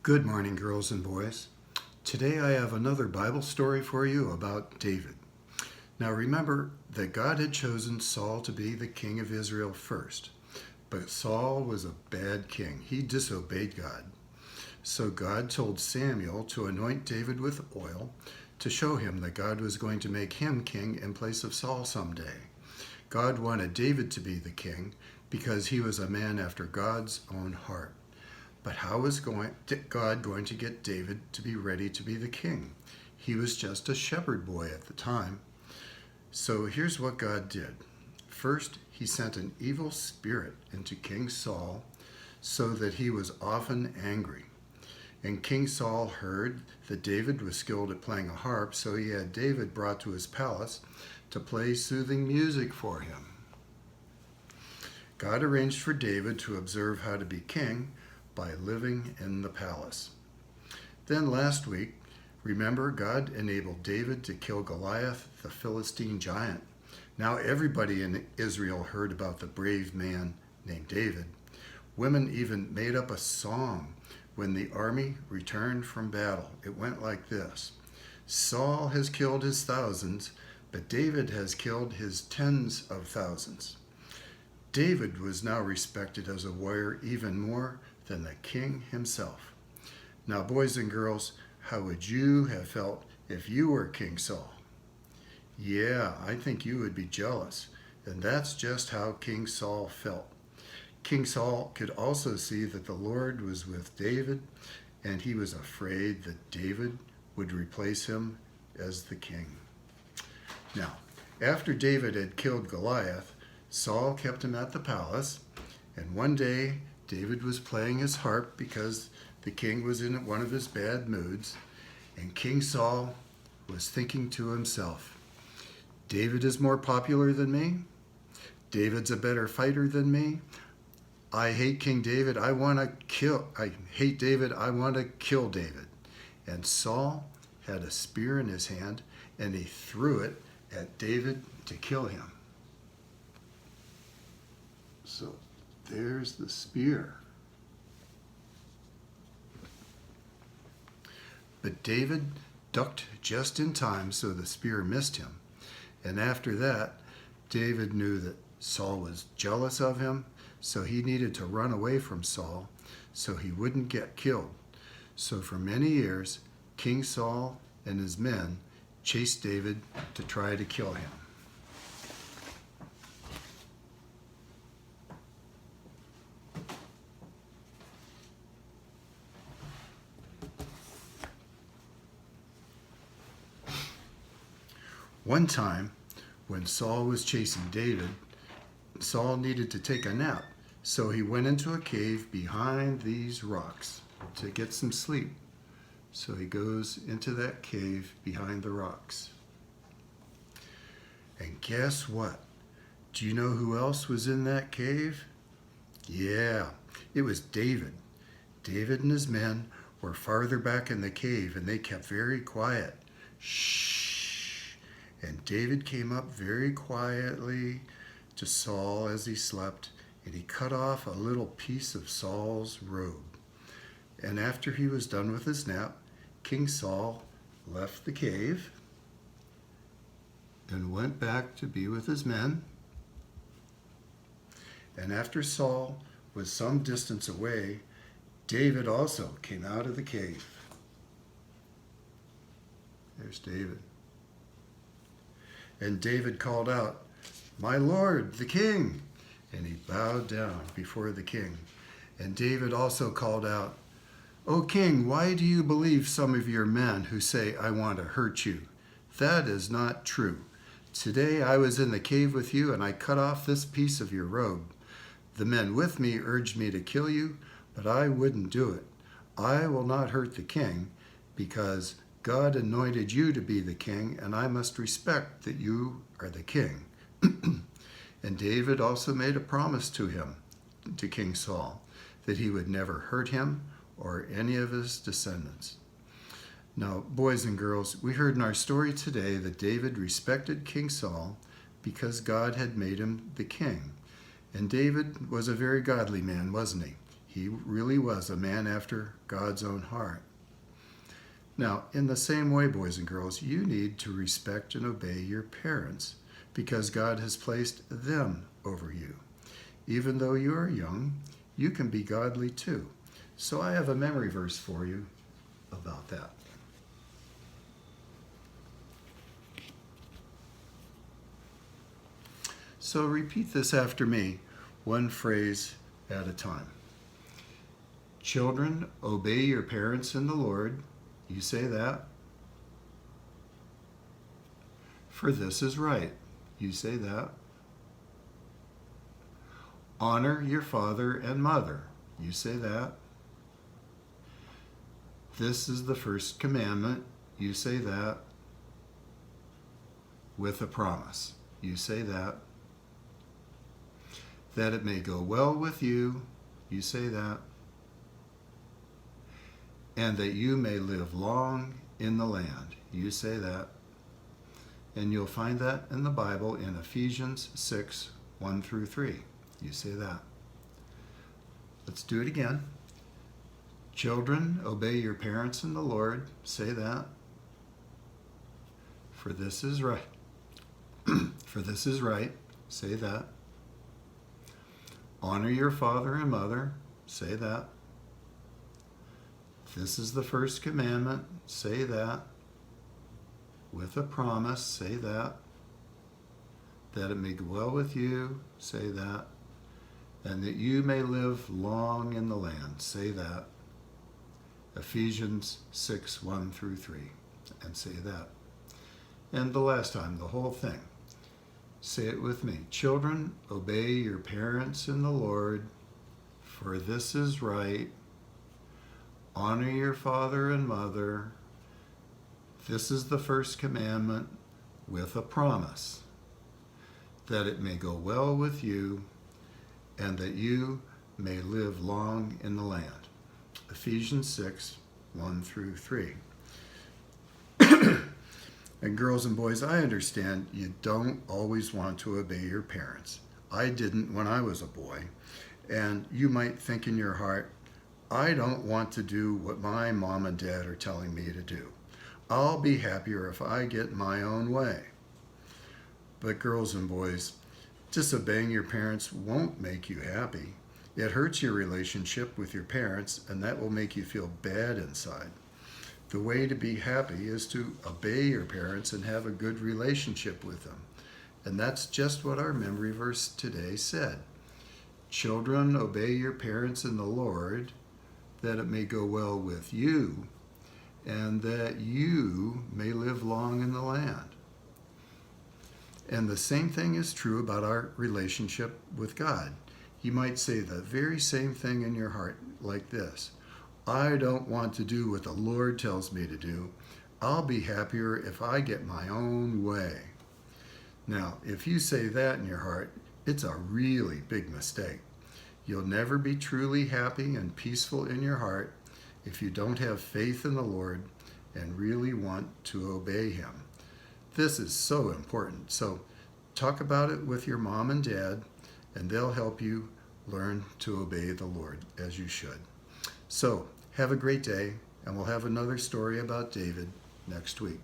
Good morning, girls and boys. Today I have another Bible story for you about David. Now remember that God had chosen Saul to be the king of Israel first, but Saul was a bad king. He disobeyed God. So God told Samuel to anoint David with oil to show him that God was going to make him king in place of Saul someday. God wanted David to be the king because he was a man after God's own heart. But how was God going to get David to be ready to be the king? He was just a shepherd boy at the time. So here's what God did. First, he sent an evil spirit into King Saul so that he was often angry. And King Saul heard that David was skilled at playing a harp, so he had David brought to his palace to play soothing music for him. God arranged for David to observe how to be king by living in the palace. Then last week, remember, God enabled David to kill Goliath, the Philistine giant. Now everybody in Israel heard about the brave man named David. Women even made up a song when the army returned from battle. It went like this: Saul has killed his thousands, but David has killed his tens of thousands. David was now respected as a warrior even more than the king himself. Now, boys and girls, how would you have felt if you were King Saul? Yeah, I think you would be jealous, and that's just how King Saul felt. King Saul could also see that the Lord was with David, and he was afraid that David would replace him as the king. Now, after David had killed Goliath, Saul kept him at the palace, and one day David was playing his harp because the king was in one of his bad moods, and King Saul was thinking to himself, David is more popular than me. David's a better fighter than me. I hate King David. I hate David. I want to kill David. And Saul had a spear in his hand, and he threw it at David to kill him. So there's the spear. But David ducked just in time so the spear missed him. And after that, David knew that Saul was jealous of him, so he needed to run away from Saul so he wouldn't get killed. So for many years, King Saul and his men chased David to try to kill him. One time, when Saul was chasing David, Saul needed to take a nap, so he went into a cave behind these rocks to get some sleep. So he goes into that cave behind the rocks. And guess what? Do you know who else was in that cave? Yeah, it was David. David and his men were farther back in the cave, and they kept very quiet. Shh. And David came up very quietly to Saul as he slept, and he cut off a little piece of Saul's robe. And after he was done with his nap, King Saul left the cave and went back to be with his men. And after Saul was some distance away, David also came out of the cave. There's David. And David called out, "My lord, the king!" And he bowed down before the king. And David also called out, "O king, why do you believe some of your men who say, 'I want to hurt you'? That is not true. Today I was in the cave with you, and I cut off this piece of your robe. The men with me urged me to kill you, but I wouldn't do it. I will not hurt the king, because God anointed you to be the king, and I must respect that you are the king." And David also made a promise to King Saul, that he would never hurt him or any of his descendants. Now, boys and girls, we heard in our story today that David respected King Saul because God had made him the king. And David was a very godly man, wasn't he? He really was a man after God's own heart. Now, in the same way, boys and girls, you need to respect and obey your parents because God has placed them over you. Even though you are young, you can be godly too. So I have a memory verse for you about that. So repeat this after me, one phrase at a time. Children, obey your parents in the Lord. You say that. For this is right. You say that. Honor your father and mother. You say that. This is the first commandment. You say that. With a promise. You say that. That it may go well with you. You say that. And that you may live long in the land. You say that. And you'll find that in the Bible in Ephesians 6, 1 through 3. You say that. Let's do it again. Children, obey your parents in the Lord. Say that. For this is right. For this is right. Say that. Honor your father and mother. Say that. This is the first commandment. Say that. With a promise. Say that. That it may go well with you. Say that. And that you may live long in the land. Say that. Ephesians 6, 1 through 3. And say that. And the last time, the whole thing. Say it with me. Children, obey your parents in the Lord, for this is right. Honor your father and mother. This is the first commandment with a promise, that it may go well with you and that you may live long in the land. Ephesians 6, 1 through 3. And girls and boys, I understand you don't always want to obey your parents. I didn't when I was a boy. And you might think in your heart, I don't want to do what my mom and dad are telling me to do. I'll be happier if I get my own way. But girls and boys, disobeying your parents won't make you happy. It hurts your relationship with your parents, and that will make you feel bad inside. The way to be happy is to obey your parents and have a good relationship with them. And that's just what our memory verse today said. Children, obey your parents in the Lord, that it may go well with you, and that you may live long in the land. And the same thing is true about our relationship with God. You might say the very same thing in your heart like this. I don't want to do what the Lord tells me to do. I'll be happier if I get my own way. Now, if you say that in your heart, it's a really big mistake. You'll never be truly happy and peaceful in your heart if you don't have faith in the Lord and really want to obey Him. This is so important. So talk about it with your mom and dad, and they'll help you learn to obey the Lord as you should. So have a great day, and we'll have another story about David next week.